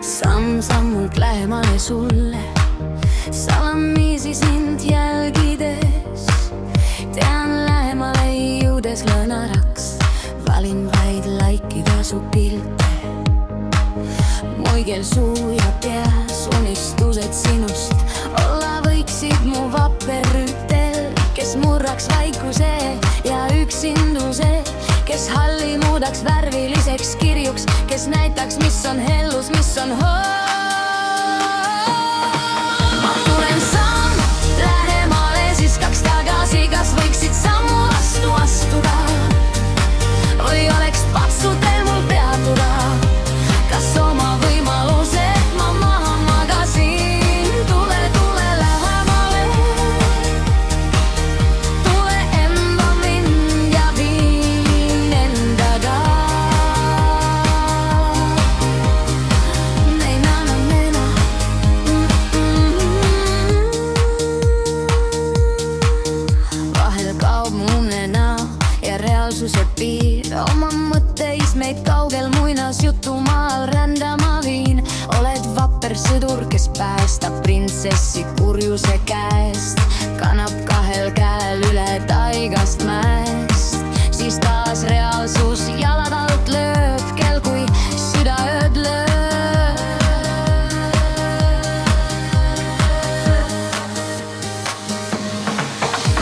Samm-sammult lähemale sulle, salamisi sind jälgides. Tean lähemale jõudes lõõnaraks, valin vaid laikida su pilte. Muigel suu ja peas unistused sinust, olla võiksid mu vapper rüütel, kes murraks vaikuse ja üksinduse, kes halli muudaks värviliseks kirjuks, kes näitaks, mis on hellus, mis on ma tulen samm lähemale, siis kaks tagasi, kas võiksid sammu vastu astuda või oleks patsutel mul peatuda? Kas oma võimalused ma maha magasin? Tule, tule lähemale, tule enda mind ja viin endaga. Vahel kaob mu unenäo ja reaalsuse piir, oma mõtteis meid kaugel muinasjutumaal rändama viin. Oled vapper sõdur, kes päästab printsessi kurjuse käest, kannab kahel käel üle taigast mäest. Siis taas reaalsus jalad alt lööb, kel kui südaööd lööb.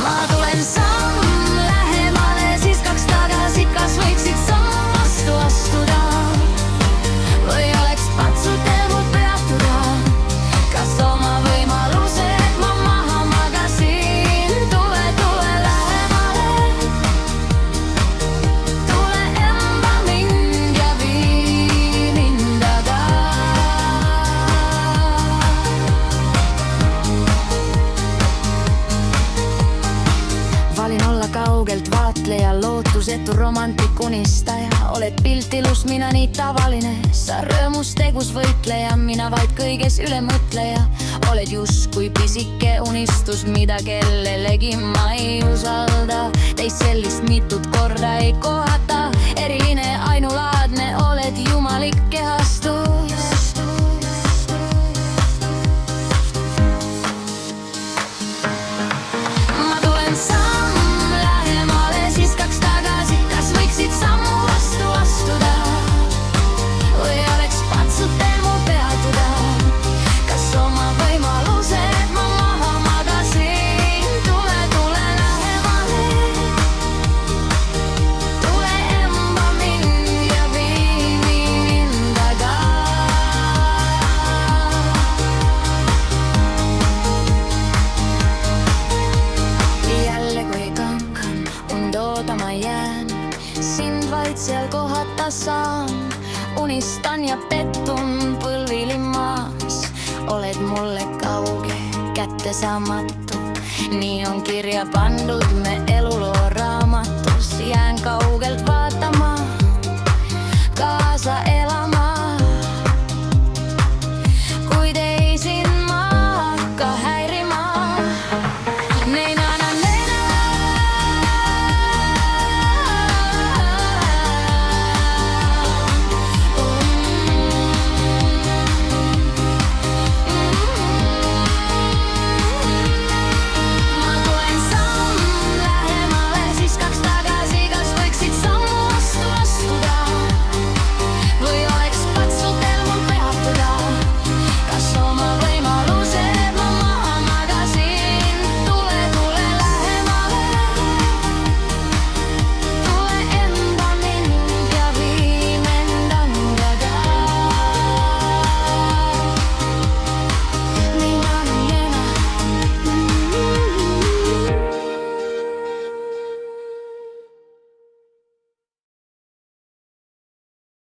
Ma tulen samm lähemale, siis kaks tagasi, kas võiksid sammu vastu astuda või oleks patsutel mul peatuda? Kas oma võimalused ma maha magasin? Tule, tule lähemale, tule enda mind ja vii endaga. Valin olla kaugelt vaatleja, lootusetu romantik, unistaja. Oled piltilus, mina nii tavaline, sa rõõmus tegus võitleja, mina vaid kõiges ülemõtleja. Oled justkui pisike unistus, mida kellelegi ma ei usalda. Teist sellist mitut korda ei kohata, eriline, ainulaadne, oled jumalik kehastus. Ma tulen samm lähemale, siis kaks tagasi, kas võiksid sammu vastu astuda või oleks patsutel mul peatuda? Kas oma võimalused ma maha magasin? Tule, tule lähemale, tule enda mind ja vii endaga. Jälle kui kankan, und ootama jään, sind vaid seal kohata saan. Unistan ja pettun põlvili maas, oled mulle kauge, kättesaamatu. Nii on kirja pandud me eluloo raamatus, jään kaugelt vaatama, kaasa elama.